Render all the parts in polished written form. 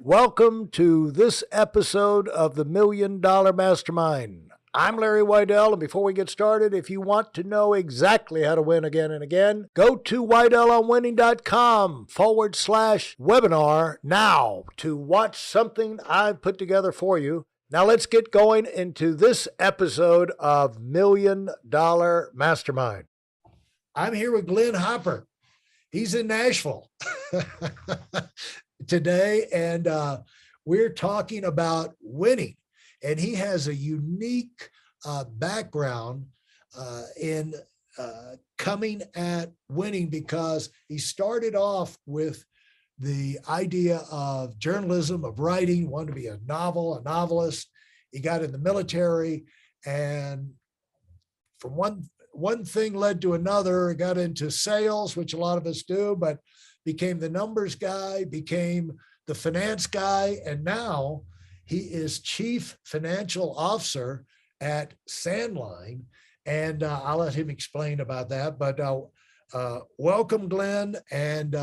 Welcome to this episode of the Million Dollar Mastermind. I'm Larry Weidel, and before we get started, if you want to know exactly how to win again and again, go to weidelonwinning.com/webinar now to watch something I've put together for you. Now let's get going into this episode of Million Dollar Mastermind. I'm here with Glenn Hopper. He's in Nashville today, and we're talking about winning. And he has a unique background in coming at winning, because he started off with the idea of journalism, of writing, wanted to be a novelist. He got in the military, and from one thing led to another, got into sales, which a lot of us do, but became the numbers guy, became the finance guy, and now he is chief financial officer at Sandline. And I'll let him explain about that. But welcome, Glenn. And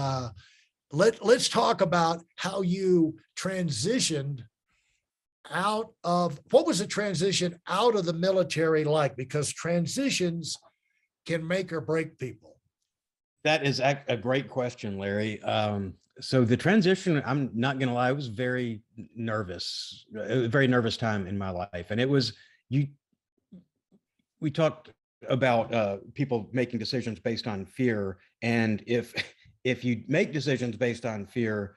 let's talk about how you transitioned out of, what was the transition out of the military like? Because transitions can make or break people. That is a great question, Larry. So the transition, I'm not going to lie, I was very nervous, a very nervous time in my life. And it was, we talked about people making decisions based on fear. And if you make decisions based on fear,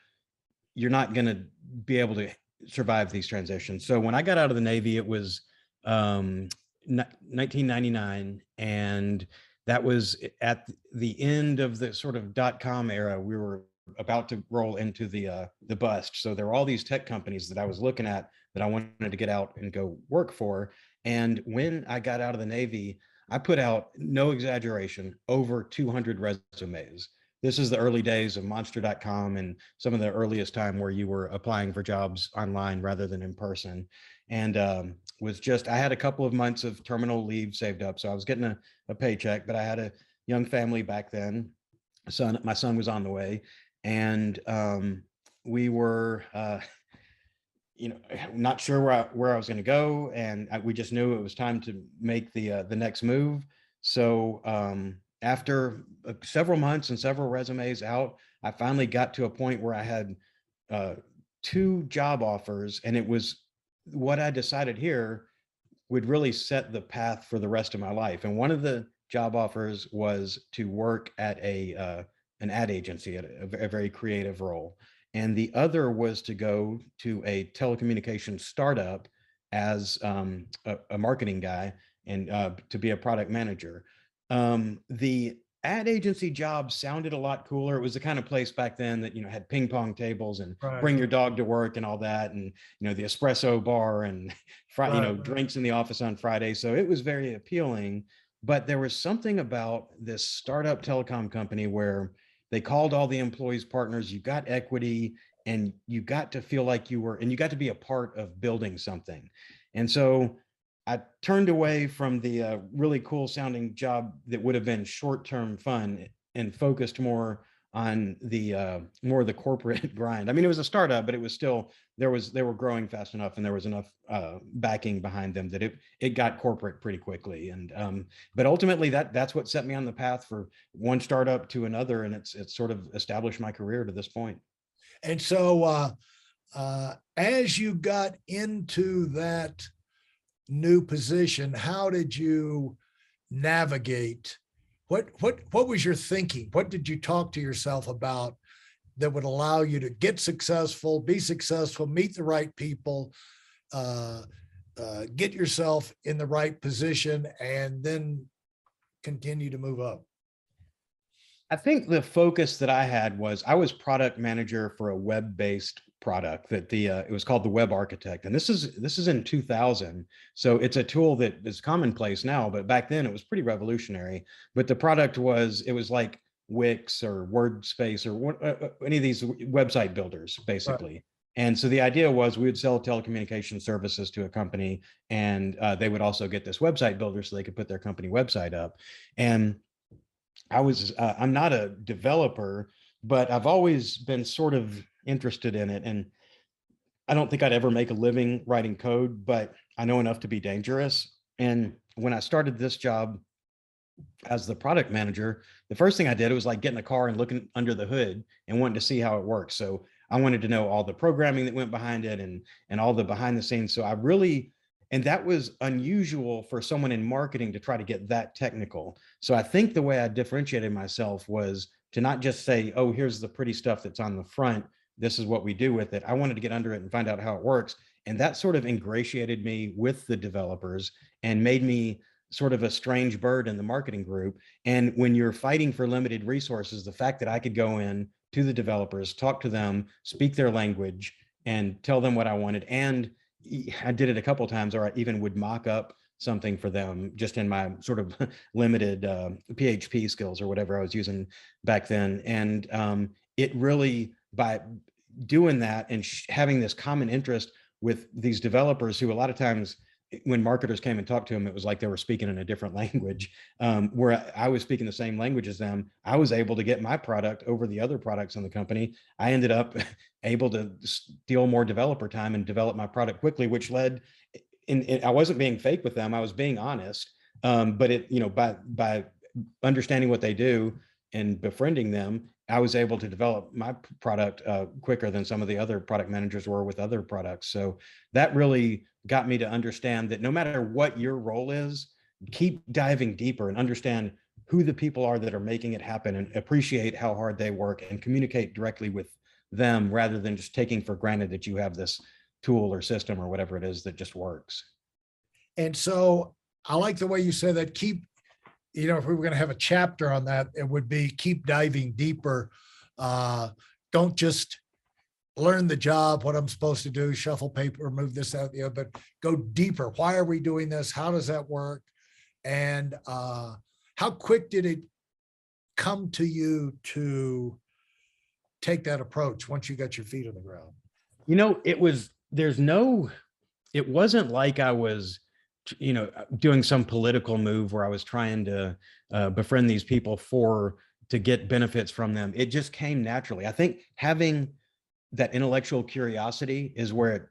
you're not going to be able to survive these transitions. So when I got out of the Navy, it was 1999, and that was at the end of the sort of .com era. We were about to roll into the bust. So there were all these tech companies that I was looking at that I wanted to get out and go work for. And when I got out of the Navy, I put out, no exaggeration, over 200 resumes. This is the early days of monster.com and some of the earliest time where you were applying for jobs online rather than in person. And I had a couple of months of terminal leave saved up. So I was getting a paycheck, but I had a young family back then. My son was on the way. And we were, not sure where I was going to go. And we just knew it was time to make the next move. So after several months and several resumes out, I finally got to a point where I had 2 job offers, and it was what I decided here would really set the path for the rest of my life. And one of the job offers was to work at an ad agency, at a very creative role. And the other was to go to a telecommunications startup as a marketing guy and to be a product manager. The ad agency job sounded a lot cooler. It was the kind of place back then that, had ping pong tables and bring your dog to work and all that. And, the espresso bar and, drinks in the office on Friday. So it was very appealing, but there was something about this startup telecom company where they called all the employees partners, you got equity, and you got to feel like you got to be a part of building something. And so I turned away from the really cool sounding job that would have been short-term fun and focused more on the corporate grind. I mean, it was a startup, but it was still, they were growing fast enough, and there was enough backing behind them that it got corporate pretty quickly. And but ultimately that's what set me on the path for one startup to another, and it's sort of established my career to this point. And so as you got into that new position, how did you navigate? What was your thinking? What did you talk to yourself about that would allow you to get successful, be successful, meet the right people, get yourself in the right position, and then continue to move up? I think the focus that I had was, I was product manager for a web-based product that it was called the Web Architect. And this is in 2000. So it's a tool that is commonplace now, but back then it was pretty revolutionary. But the product it was like Wix or WordSpace or any of these website builders, basically. Right. And so the idea was we would sell telecommunication services to a company, and they would also get this website builder so they could put their company website up. And I'm not a developer, but I've always been sort of interested in it. And I don't think I'd ever make a living writing code, but I know enough to be dangerous. And when I started this job as the product manager, the first thing I did was like get in the car and looking under the hood and wanting to see how it works. So I wanted to know all the programming that went behind it and all the behind the scenes. So I really, and that was unusual for someone in marketing to try to get that technical. So I think the way I differentiated myself was to not just say, oh, here's the pretty stuff that's on the front. This is what we do with it. I wanted to get under it and find out how it works. And that sort of ingratiated me with the developers and made me sort of a strange bird in the marketing group. And when you're fighting for limited resources, the fact that I could go in to the developers, talk to them, speak their language, and tell them what I wanted. And I did it a couple of times, or I even would mock up something for them just in my sort of limited PHP skills or whatever I was using back then. And it really, by doing that and having this common interest with these developers who a lot of times when marketers came and talked to them, it was like they were speaking in a different language, where I was speaking the same language as them. I was able to get my product over the other products in the company. I ended up able to steal more developer time and develop my product quickly, which led I wasn't being fake with them. I was being honest. But it, by understanding what they do and befriending them, I was able to develop my product quicker than some of the other product managers were with other products. So that really got me to understand that no matter what your role is, keep diving deeper and understand who the people are that are making it happen and appreciate how hard they work and communicate directly with them rather than just taking for granted that you have this tool or system or whatever it is that just works. And so I like the way you say that. If we were going to have a chapter on that, it would be keep diving deeper. Don't just learn the job, what I'm supposed to do, shuffle paper, move this out, but go deeper. Why are we doing this? How does that work? And how quick did it come to you to take that approach once you got your feet on the ground? It wasn't like I was, doing some political move where I was trying to befriend these people to get benefits from them. It just came naturally. I think having that intellectual curiosity is where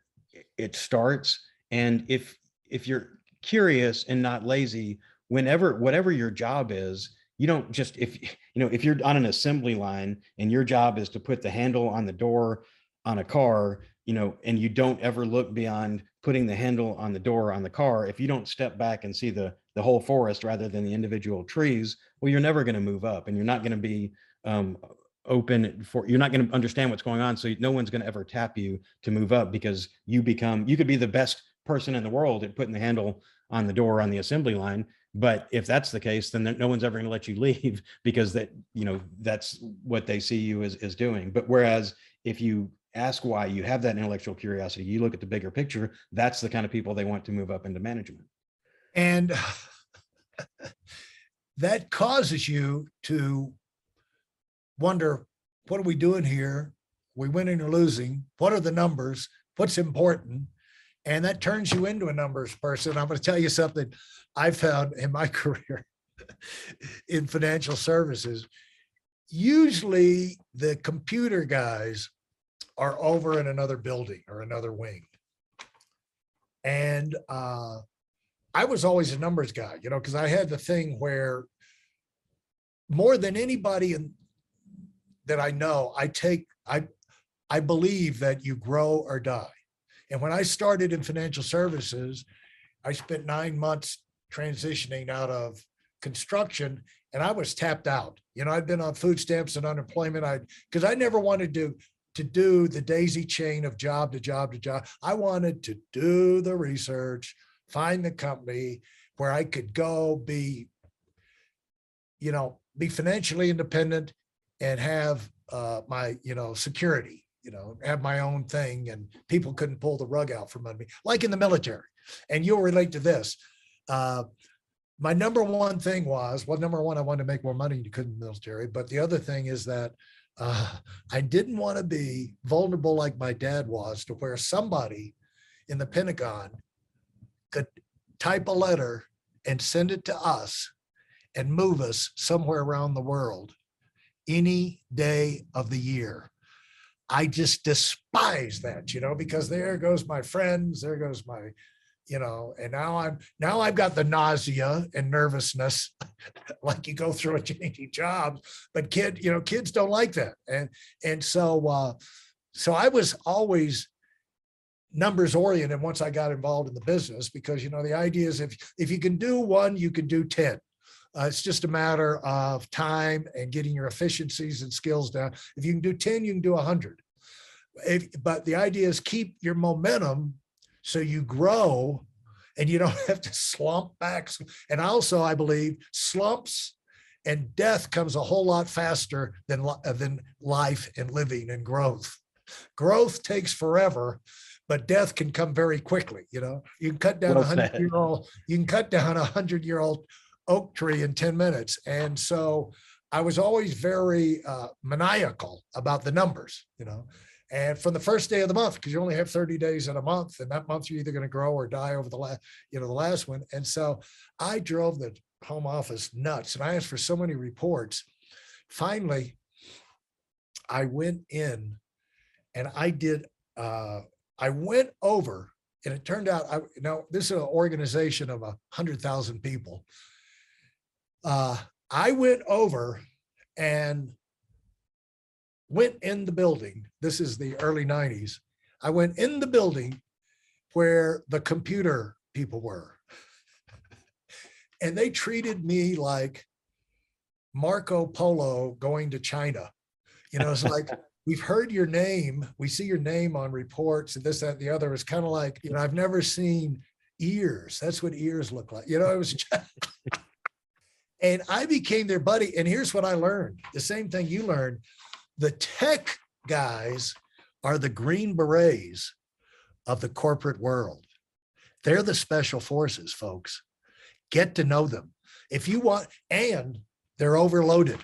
it starts. And if you're curious and not lazy, whatever your job is, you don't just, if you're on an assembly line and your job is to put the handle on the door on a car, and you don't ever look beyond putting the handle on the door on the car, if you don't step back and see the whole forest rather than the individual trees, well, you're never going to move up, and you're not going to be you're not going to understand what's going on. So no one's going to ever tap you to move up, because you could be the best person in the world at putting the handle on the door on the assembly line. But if that's the case, then no one's ever going to let you leave, because that's what they see you as doing. But whereas if you ask why, you have that intellectual curiosity, you look at the bigger picture, that's the kind of people they want to move up into management. And that causes you to wonder, what are we doing here? Are we winning or losing? What are the numbers? What's important? And that turns you into a numbers person. I'm going to tell you something I found in my career in financial services. Usually the computer guys are over in another building or another wing. And I was always a numbers guy, because I had the thing where more than anybody that I know, I believe that you grow or die. And when I started in financial services, I spent 9 months transitioning out of construction, and I was tapped out. I'd been on food stamps and unemployment. Because I never wanted to do the daisy chain of job to job to job. I wanted to do the research, find the company where I could go be financially independent and have my, security, have my own thing, and people couldn't pull the rug out from under me, like in the military. And you'll relate to this. My number one thing was, number one, I wanted to make more money than you could in the military. But the other thing is that I didn't want to be vulnerable like my dad was, to where somebody in the Pentagon could type a letter and send it to us and move us somewhere around the world any day of the year. I just despise that, because there goes my friends, there goes my, and now I've got the nausea and nervousness like you go through a changing jobs, but kids don't like that. And so I was always numbers oriented once I got involved in the business, because, the idea is if you can do one, you can do 10. It's just a matter of time and getting your efficiencies and skills down. If you can do 10, you can do 100. But the idea is keep your momentum so you grow and you don't have to slump back. And also, I believe slumps and death comes a whole lot faster than life and living and growth. Growth takes forever, but death can come very quickly. You can cut down Well a said. 100-year-old, you can cut down a 100-year-old oak tree in 10 minutes. And so I was always very maniacal about the numbers, and from the first day of the month, because you only have 30 days in a month, and that month you're either going to grow or die over the last one. And so I drove the home office nuts, and I asked for so many reports. Finally, I went in and I went over, and it turned out, this is an organization of 100,000 people. I went over and went in the building. This is the early 90s. I went in the building where the computer people were. And they treated me like Marco Polo going to China. It's like, we've heard your name. We see your name on reports and this, that, and the other. It's kind of like, I've never seen ears. That's what ears look like. It was just, and I became their buddy. And here's what I learned. The same thing you learned. The tech guys are the Green Berets of the corporate world. They're the special forces, folks. Get to know them. If you want, and they're overloaded.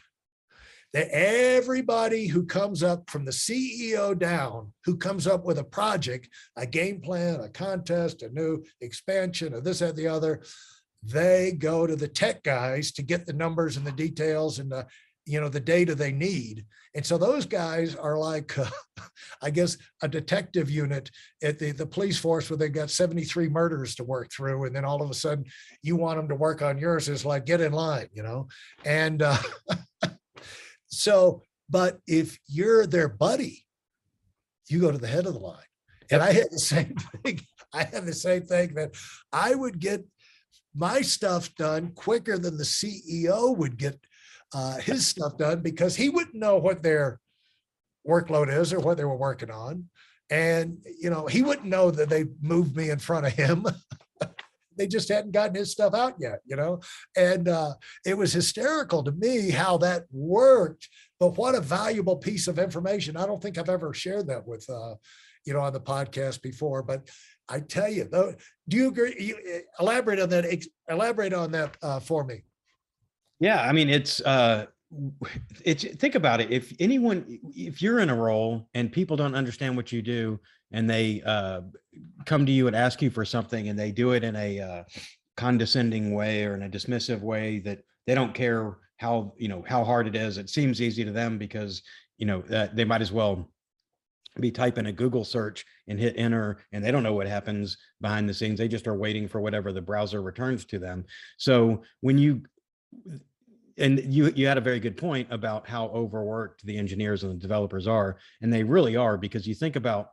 Everybody who comes up from the CEO down, who comes up with a project, a game plan, a contest, a new expansion, or this, that, the other, they go to the tech guys to get the numbers and the details and the data they need. And so those guys are like, I guess, a detective unit at the police force where they've got 73 murders to work through. And then all of a sudden you want them to work on yours. It's like, get in line, And so, but if you're their buddy, you go to the head of the line. And I had the same thing. That I would get my stuff done quicker than the CEO would get his stuff done, because he wouldn't know what their workload is or what they were working on. And, he wouldn't know that they moved me in front of him. They just hadn't gotten his stuff out yet, and it was hysterical to me how that worked. But what a valuable piece of information. I don't think I've ever shared that with, on the podcast before, but I tell you, though, do you agree? Elaborate on that for me. Yeah, I mean, it's think about it. If you're in a role and people don't understand what you do, and they come to you and ask you for something, and they do it in a condescending way or in a dismissive way, that they don't care how hard it is. It seems easy to them because they might as well be typing a Google search and hit enter, and they don't know what happens behind the scenes. They just are waiting for whatever the browser returns to them. So when you had a very good point about how overworked the engineers and the developers are, and they really are, because you think about,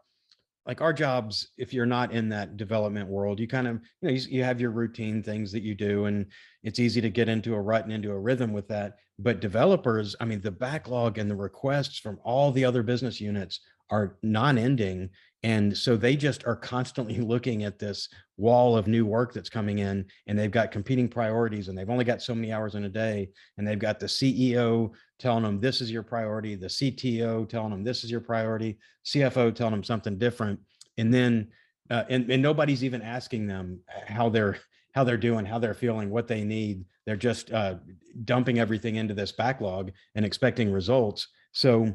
like, our jobs, if you're not in that development world, you kind of, you have your routine things that you do, and it's easy to get into a rut and into a rhythm with that. But developers, I mean, the backlog and the requests from all the other business units are non-ending. And so they just are constantly looking at this wall of new work that's coming in, and they've got competing priorities, and they've only got so many hours in a day. And they've got the CEO telling them, this is your priority, the CTO telling them, this is your priority, CFO telling them something different. And then, and nobody's even asking them how they're doing, how they're feeling, what they need. They're just dumping everything into this backlog and expecting results. So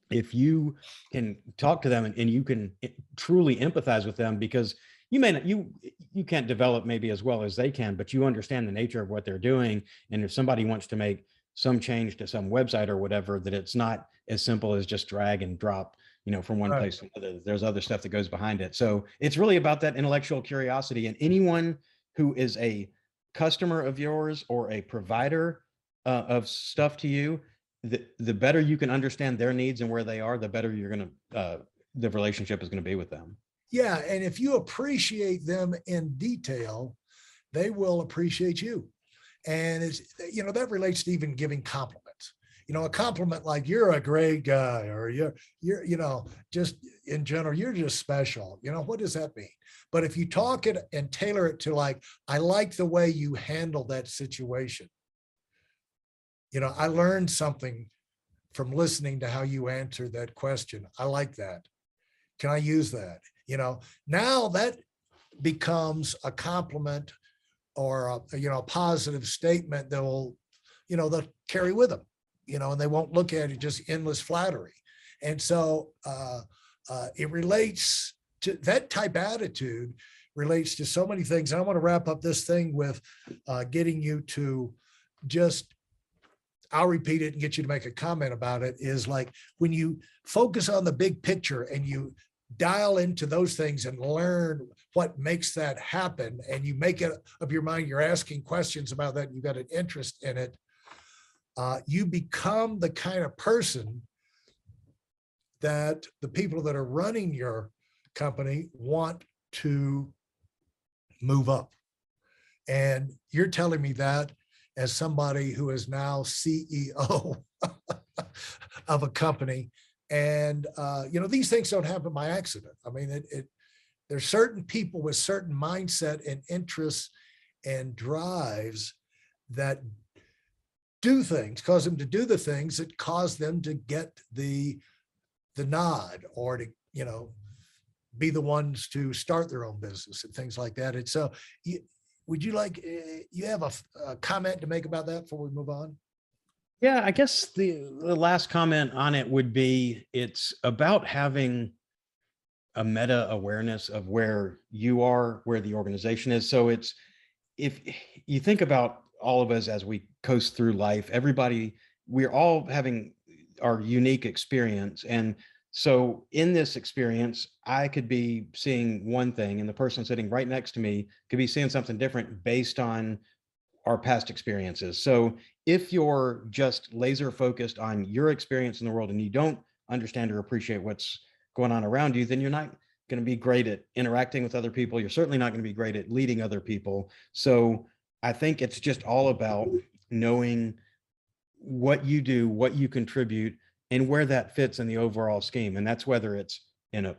if you can talk to them and you can truly empathize with them, because you may not, you can't develop maybe as well as they can, but you understand the nature of what they're doing. And if somebody wants to make some change to some website or whatever, that it's not as simple as just drag and drop from one Right. place to another. There's other stuff that goes behind it. So it's really about that intellectual curiosity. And anyone who is a customer of yours or a provider of stuff to you, the better you can understand their needs and where they are, the better you're going to, the relationship is going to be with them. Yeah. And if you appreciate them in detail, they will appreciate you. And it's, that relates to even giving compliments. A compliment like you're a great guy, or you're, just in general, you're just special. What does that mean? But if you talk it and tailor it to like, I like the way you handle that situation. I learned something from listening to how you answered that question. I like that. Can I use that? Now that becomes a compliment or a positive statement that will, they'll carry with them, and they won't look at it just endless flattery. And so it relates to that type of attitude, relates to so many things. And I want to wrap up this thing with getting you to just, I'll repeat it and get you to make a comment about it, is like when you focus on the big picture and you dial into those things and learn what makes that happen, and you make it up your mind, you're asking questions about that, you've got an interest in it, you become the kind of person that the people that are running your company want to move up. And you're telling me that as somebody who is now CEO of a company. And, these things don't happen by accident. I mean, there's certain people with certain mindset and interests and drives that do things, cause them to do the things that cause them to get the nod, or to, be the ones to start their own business and things like that. And so would you like, you have a comment to make about that before we move on? Yeah, I guess the last comment on it would be, it's about having a meta awareness of where you are, where the organization is. So it's, if you think about all of us as we coast through life, we're all having our unique experience. And so in this experience, I could be seeing one thing and the person sitting right next to me could be seeing something different based on our past experiences. So if you're just laser focused on your experience in the world and you don't understand or appreciate what's going on around you, then you're not going to be great at interacting with other people. You're certainly not going to be great at leading other people. So I think it's just all about knowing what you do, what you contribute, and where that fits in the overall scheme. And that's whether it's in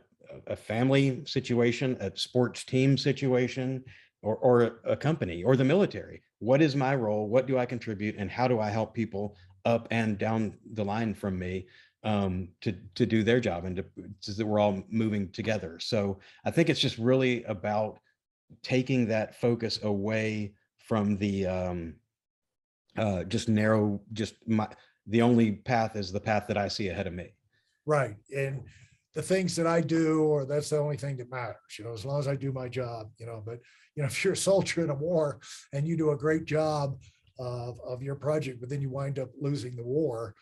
a family situation, a sports team situation, or a company or the military. What is my role? What do I contribute? And how do I help people up and down the line from me to do their job, and so that we're all moving together. So I think it's just really about taking that focus away from the the only path is the path that I see ahead of me. Right. And the things that I do, or that's the only thing that matters, as long as I do my job, but, if you're a soldier in a war and you do a great job of your project, but then you wind up losing the war,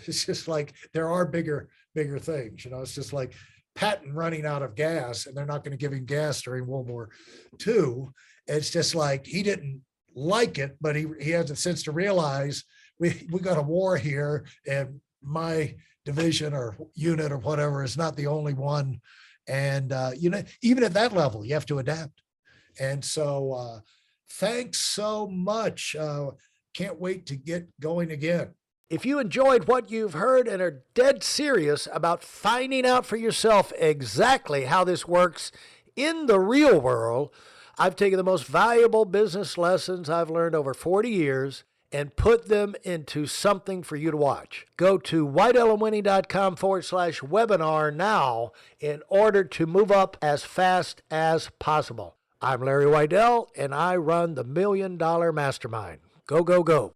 it's just like, there are bigger things, it's just like Patton running out of gas, and they're not going to give him gas during World War II. It's just like, he didn't like it, but he has a sense to realize we got a war here, and my division or unit or whatever is not the only one. And, even at that level, you have to adapt. And so thanks so much. Can't wait to get going again. If you enjoyed what you've heard and are dead serious about finding out for yourself exactly how this works in the real world, I've taken the most valuable business lessons I've learned over 40 years and put them into something for you to watch. Go to whiteelementwinning.com/webinar now in order to move up as fast as possible. I'm Larry Weidel, and I run the $1 Million Mastermind. Go, go, go.